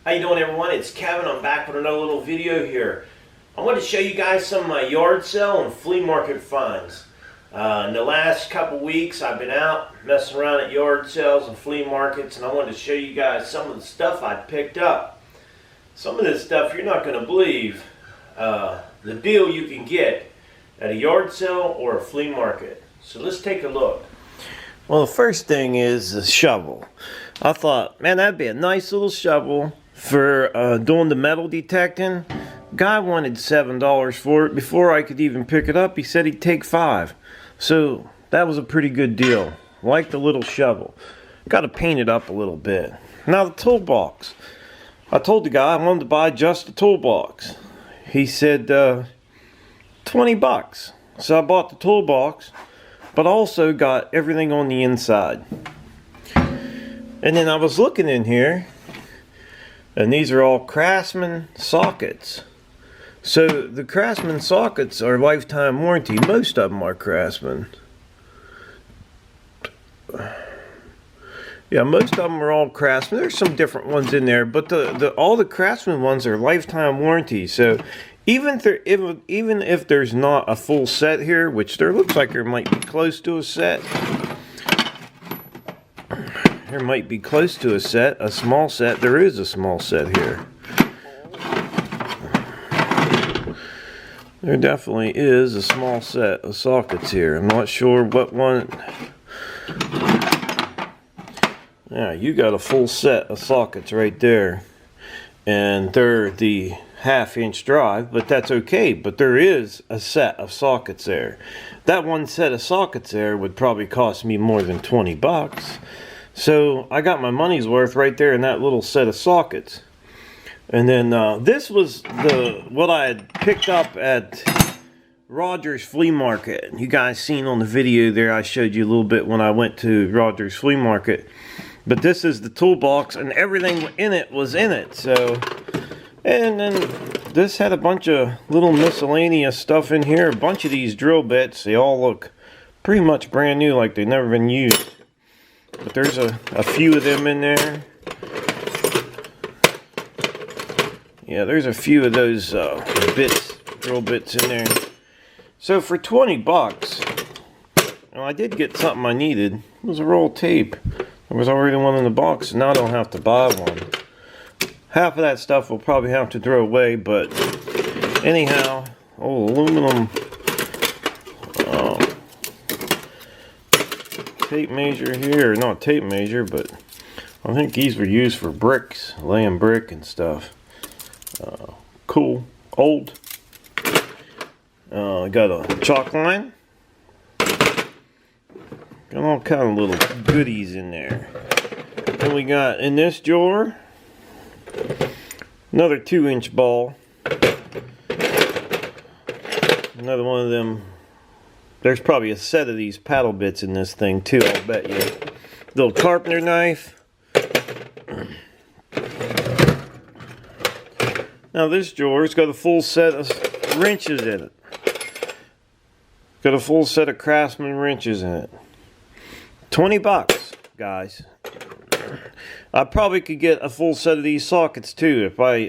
How you doing, everyone? It's Kevin. I'm back with another little video here. I want to show you guys some of my yard sale and flea market finds. In the last couple weeks I've been out messing around at yard sales and flea markets, and I wanted to show you guys some of the stuff I picked up. Some of this stuff you're not going to believe the deal you can get at a yard sale or a flea market. So let's take a look. Well, the first thing is the shovel. I thought, man, that'd be a nice little shovel for doing the metal detecting. Guy wanted $7 for it. Before I could even pick it up, he said he'd take $5. So that was a pretty good deal. Like the little shovel. Got to paint it up a little bit. Now the toolbox. I told the guy I wanted to buy just the toolbox. He said $20. So I bought the toolbox, but also got everything on the inside. And then I was looking in here, and these are all Craftsman sockets. So the Craftsman sockets are lifetime warranty. Most of them are Craftsman. Yeah, most of them are all Craftsman. There's some different ones in there, but all the Craftsman ones are lifetime warranty. So even if there's not a full set here, which there looks like there might be close to a set. There might be close to a set, a small set. There is a small set here. There definitely is a small set of sockets here. I'm not sure what one. Yeah, you got a full set of sockets right there. And they're the half-inch drive, but that's okay. But there is a set of sockets there. That one set of sockets there would probably cost me more than $20. So I got my money's worth right there in that little set of sockets. And then this was what I had picked up at Rogers Flea Market. You guys seen on the video there, I showed you a little bit when I went to Rogers Flea Market. But this is the toolbox, and everything in it was in it. So, and then this had a bunch of little miscellaneous stuff in here. A bunch of these drill bits. They all look pretty much brand new, like they've never been used. But there's a few of them in there. Yeah, there's a few of those drill bits in there. So for $20, well, I did get something I needed. It was a roll of tape. There was already one in the box, and now I don't have to buy one. Half of that stuff we'll probably have to throw away, but anyhow, aluminum tape measure here. Not tape measure, but I think these were used for bricks, laying brick and stuff. Cool. Old. Got a chalk line. Got all kind of little goodies in there. And we got in this drawer another 2-inch ball. Another one of them. There's probably a set of these paddle bits in this thing too, I'll bet you. Little carpenter knife. Now this drawer's got a full set of wrenches in it. Got a full set of Craftsman wrenches in it. $20, guys. I probably could get a full set of these sockets too if I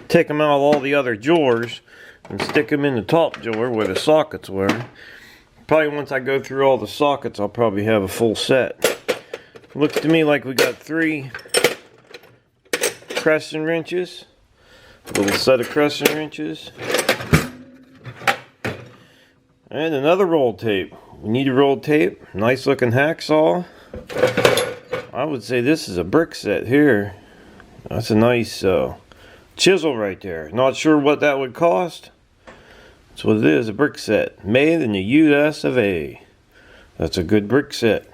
take them out of all the other drawers and stick them in the top drawer where the sockets were. Probably once I go through all the sockets, I'll probably have a full set. Looks to me like we got 3 crescent wrenches. A little set of crescent wrenches. And another roll tape. We need a roll tape. Nice looking hacksaw. I would say this is a brick set here. That's a nice chisel right there. Not sure what that would cost. That's what it is, a brick set. Made in the US of A. That's a good brick set.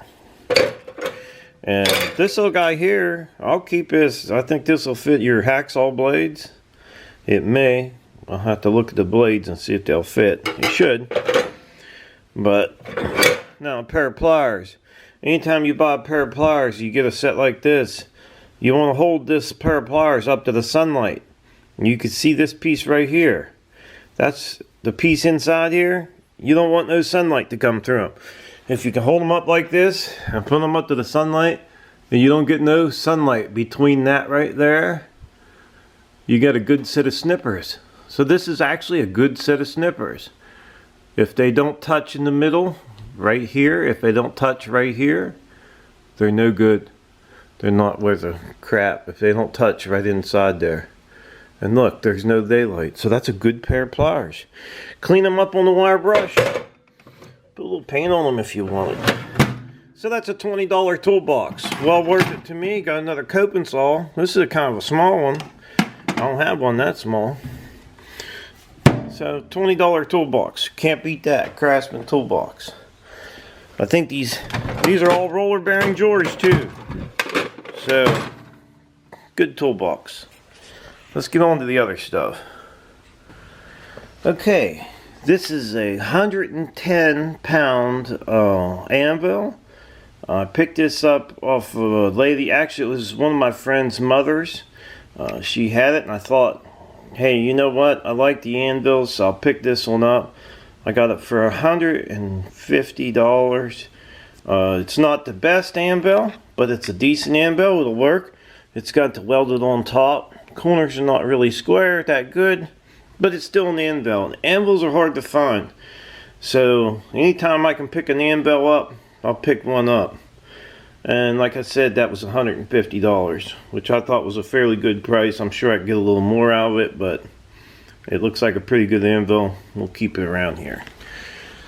And this little guy here, I'll keep this. I think this will fit your hacksaw blades. It may. I'll have to look at the blades and see if they'll fit. It should. But now a pair of pliers. Anytime you buy a pair of pliers, you get a set like this. You want to hold this pair of pliers up to the sunlight. And you can see this piece right here. That's the piece inside here. You don't want no sunlight to come through them. If you can hold them up like this and put them up to the sunlight, then you don't get no sunlight between that right there you get a good set of snippers. So this is actually a good set of snippers. If they don't touch in the middle, right here, if they don't touch right here, they're no good. They're not worth a crap if they don't touch right inside there. And look, there's no daylight. So that's a good pair of pliers. Clean them up on the wire brush. Put a little paint on them if you want. So that's a $20 toolbox. Well worth it to me. Got another coping saw. This is a kind of a small one. I don't have one that small. So $20 toolbox. Can't beat that. Craftsman toolbox. I think these are all roller bearing drawers too. So good toolbox. Let's get on to the other stuff. Okay, this is a 110-pound anvil. I picked this up off of a lady. Actually, it was one of my friend's mothers. She had it, and I thought, hey, you know what? I like the anvils, so I'll pick this one up. I got it for $150. It's not the best anvil, but it's a decent anvil. It'll work. It's got the welded on top. Corners are not really square, that good, but it's still an anvil. And anvils are hard to find. So anytime I can pick an anvil up, I'll pick one up. And like I said, that was $150, which I thought was a fairly good price. I'm sure I could get a little more out of it, but it looks like a pretty good anvil. We'll keep it around here.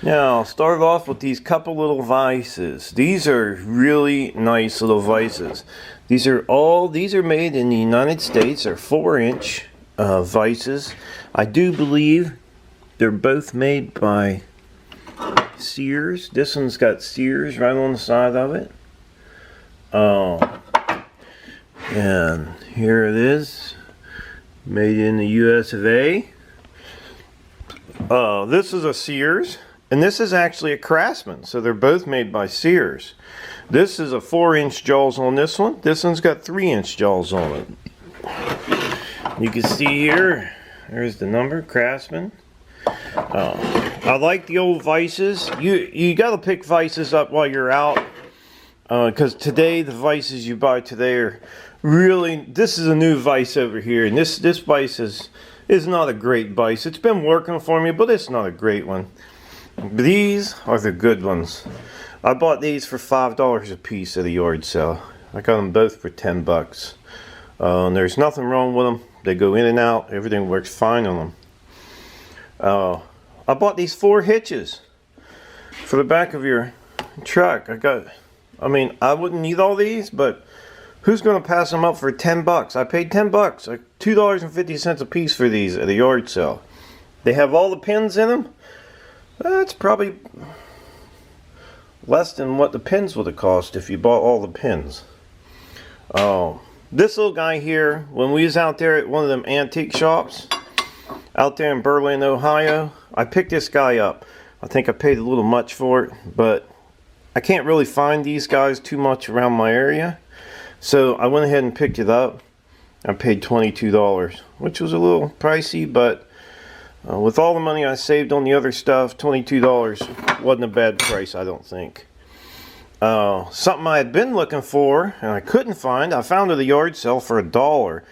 Now, I'll start off with these couple little vices. These are really nice little vices. These are made in the United States. They're 4-inch vices. I do believe they're both made by Sears. This one's got Sears right on the side of it. And here it is, made in the US of A. This is a Sears, and this is actually a Craftsman, so they're both made by Sears. This is a 4-inch jaws on this one. This one's got 3-inch jaws on it. You can see here, there's the number, Craftsman. I like the old vices. You got to pick vices up while you're out, because today the vices you buy today are really. This is a new vise over here, and this vise is not a great vise. It's been working for me, but it's not a great one. These are the good ones. I bought these for $5 a piece at a yard sale. I got them both for $10. And there's nothing wrong with them. They go in and out. Everything works fine on them. I bought these 4 hitches for the back of your truck. I mean, I wouldn't need all these, but who's going to pass them up for $10? I paid $10, like $2.50 a piece for these at a yard sale. They have all the pins in them. That's probably less than what the pins would have cost if you bought all the pins. This little guy here, when we was out there at one of them antique shops out there in Berlin, Ohio, I picked this guy up. I think I paid a little much for it, but I can't really find these guys too much around my area. So I went ahead and picked it up. I paid $22, which was a little pricey, but with all the money I saved on the other stuff, $22 wasn't a bad price, I don't think. Something I had been looking for and I couldn't find, I found at a yard sale for $1.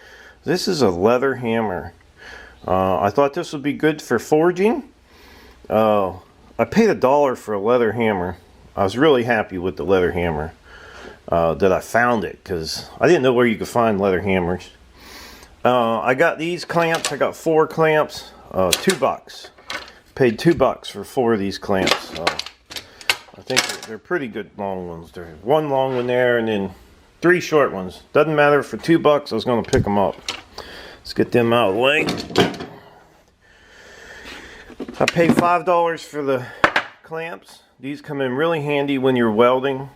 This is a leather hammer. I thought this would be good for forging. I paid $1 for a leather hammer. I was really happy with the leather hammer that I found it, because I didn't know where you could find leather hammers. I got these clamps. I got 4 clamps. $2. Paid $2 for 4 of these clamps. I think they're pretty good long ones. There's 1 long one there and then 3 short ones. Doesn't matter, for $2 I was going to pick them up. Let's get them out of the way. I paid $5 for the clamps. These come in really handy when you're welding.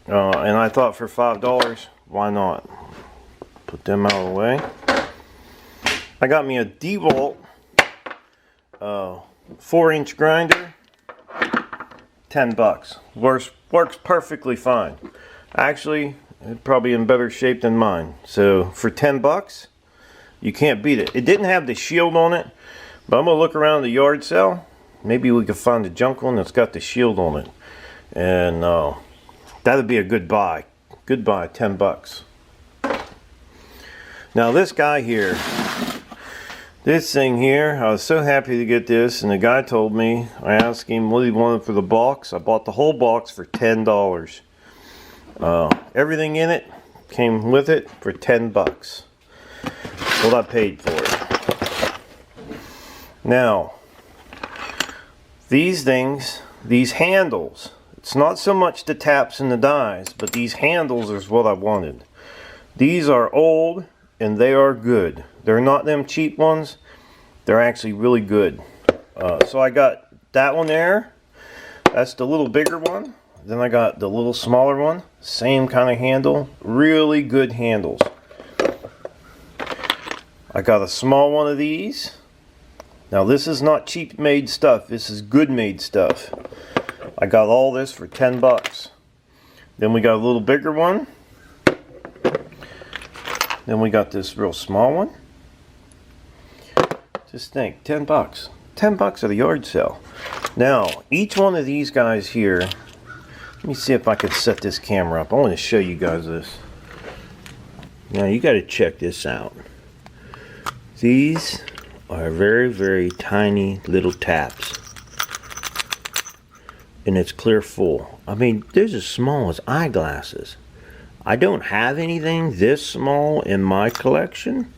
And I thought for $5, why not? Put them out of the way. I got me a DeWalt 4-inch grinder. $10. Works perfectly fine. Actually, it's probably in better shape than mine. So for $10, you can't beat it. It didn't have the shield on it, but I'm gonna look around the yard sale. Maybe we could find a junk one that's got the shield on it, and that'd be a good buy. Good buy, $10. Now this guy here, This thing here, I was so happy to get this, and the guy told me, I asked him what he wanted for the box. I bought the whole box for $10. Everything in it came with it for 10 bucks. That's what I paid for it. Now, these things, these handles, it's not so much the taps and the dies, but these handles is what I wanted. These are old and they are good. They're not them cheap ones. They're actually really good. So I got that one there. That's the little bigger one. Then I got the little smaller one. Same kind of handle. Really good handles. I got a small one of these. Now this is not cheap made stuff. This is good made stuff. I got all this for 10 bucks. Then we got a little bigger one. Then we got this real small one. Just think, 10 bucks. 10 bucks at a yard sale. Now, each one of these guys here, let me see if I can set this camera up. I want to show you guys this. Now, you got to check this out. These are very, very tiny little taps. And it's clear full. I mean, they're as small as eyeglasses. I don't have anything this small in my collection,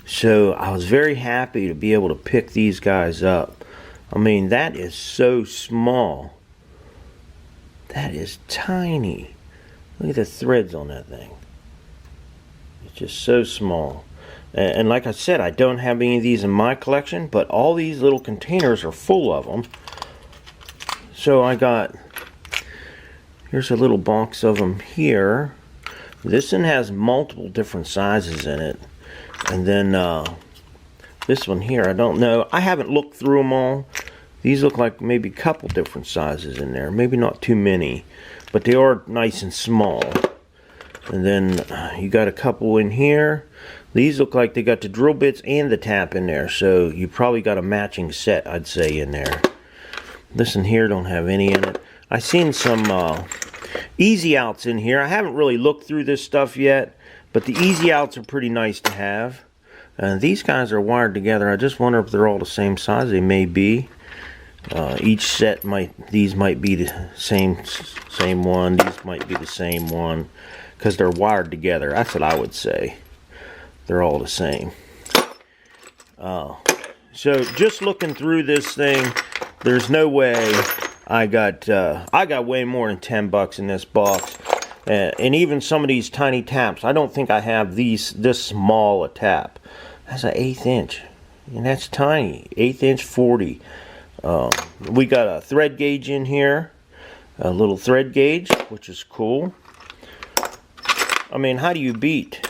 so I was very happy to be able to pick these guys up. I mean, that is so small. That is tiny. Look at the threads on that thing. It's just so small. And like I said, I don't have any of these in my collection, but all these little containers are full of them. So I got, here's a little box of them here. This one has multiple different sizes in it. And then this one here, I don't know. I haven't looked through them all. These look like maybe a couple different sizes in there. Maybe not too many. But they are nice and small. And then you got a couple in here. These look like they got the drill bits and the tap in there. So you probably got a matching set, I'd say, in there. This one here don't have any in it. I seen some easy outs in here. I haven't really looked through this stuff yet, but the easy outs are pretty nice to have. These guys are wired together. I just wonder if they're all the same size. They may be. Each set these might be the same one. These might be the same one because they're wired together. That's what I would say. They're all the same. So just looking through this thing, there's no way I got way more than 10 bucks in this box. And even some of these tiny taps, I don't think I have this small a tap. That's an 1/8 inch. And that's tiny. 1/8 inch 40. We got a thread gauge in here. A little thread gauge, which is cool. I mean, how do you beat?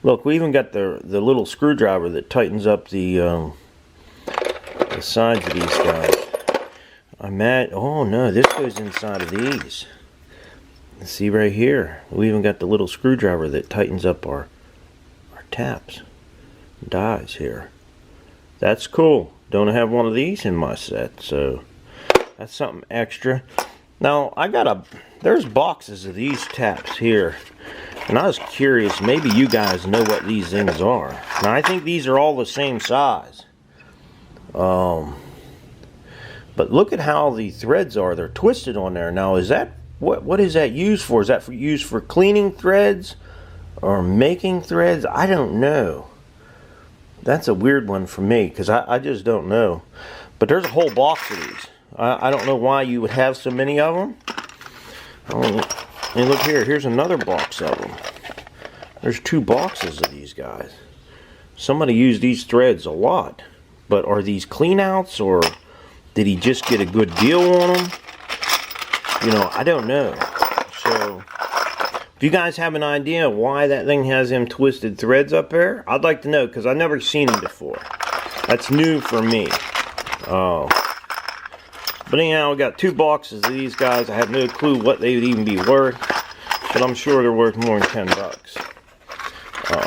Look, we even got the little screwdriver that tightens up the sides of these guys. Oh no, this goes inside of these. See right here, we even got the little screwdriver that tightens up our taps, dies here. That's cool. Don't have one of these in my set, so that's something extra. Now there's boxes of these taps here, and I was curious, maybe you guys know what these things are. Now I think these are all the same size. But look at how the threads are. They're twisted on there. Now, is that what is that used for? Is that used for cleaning threads or making threads? I don't know. That's a weird one for me because I just don't know. But there's a whole box of these. I don't know why you would have so many of them. And look here. Here's another box of them. There's 2 boxes of these guys. Somebody used these threads a lot. But are these clean outs, or did he just get a good deal on them? You know, I don't know. So, if you guys have an idea why that thing has them twisted threads up there, I'd like to know, because I've never seen them before. That's new for me. But anyhow, we got 2 boxes of these guys. I have no clue what they would even be worth, but I'm sure they're worth more than 10 bucks.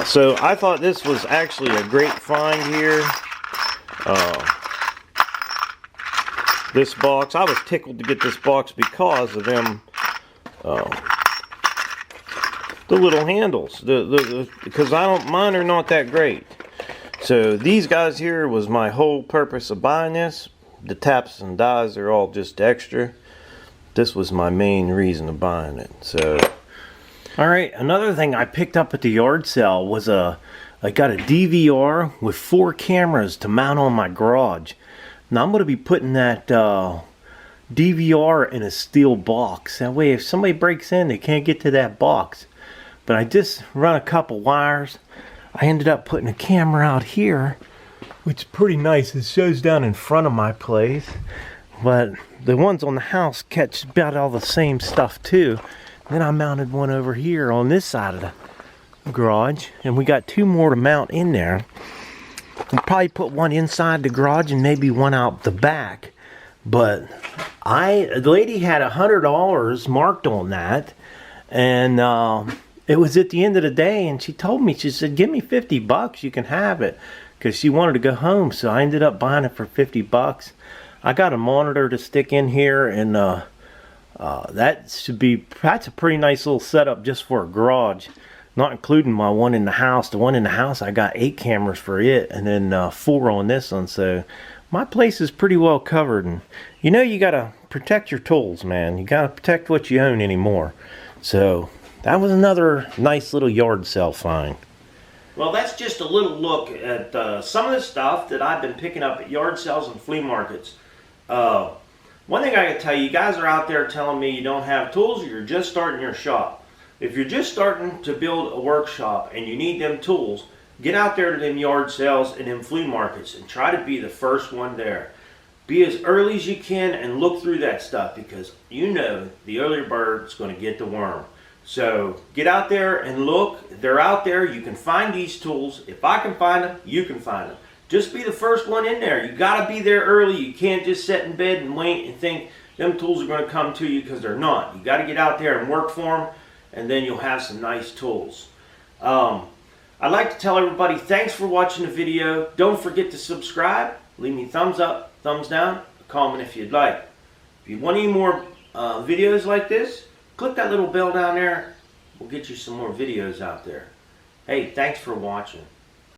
So, I thought this was actually a great find here. This box, I was tickled to get this box because of them, the little handles. Because mine are not that great. So these guys here was my whole purpose of buying this. The taps and dies are all just extra. This was my main reason of buying it. So, all right, another thing I picked up at the yard sale was I got a DVR with 4 cameras to mount on my garage. Now I'm going to be putting that DVR in a steel box. That way if somebody breaks in, they can't get to that box. But I just run a couple wires. I ended up putting a camera out here, which is pretty nice. It shows down in front of my place. But the ones on the house catch about all the same stuff too. Then I mounted one over here on this side of the garage. And we got 2 more to mount in there. We'll probably put one inside the garage and maybe one out the back. But the lady had $100 marked on that. And it was at the end of the day, and she told me, she said, give me $50, you can have it. Because she wanted to go home, so I ended up buying it for $50. I got a monitor to stick in here, and that's a pretty nice little setup just for a garage. Not including my one in the house. The one in the house, I got 8 cameras for it, and then 4 on this one. So my place is pretty well covered. And you know, you gotta protect your tools, man. You gotta protect what you own anymore. So that was another nice little yard sale find. Well, that's just a little look at some of the stuff that I've been picking up at yard sales and flea markets. One thing I can tell you, you guys are out there telling me you don't have tools or you're just starting your shop. If you're just starting to build a workshop and you need them tools, get out there to them yard sales and them flea markets and try to be the first one there. Be as early as you can and look through that stuff, because you know the earlier bird is going to get the worm. So get out there and look. They're out there. You can find these tools. If I can find them, you can find them. Just be the first one in there. You got to be there early. You can't just sit in bed and wait and think them tools are going to come to you, because they're not. You got to get out there and work for them, and then you'll have some nice tools. I'd like to tell everybody thanks for watching the video. Don't forget to subscribe. Leave me thumbs up, thumbs down, a comment if you'd like. If you want any more videos like this, click that little bell down there. We'll get you some more videos out there. Hey, thanks for watching.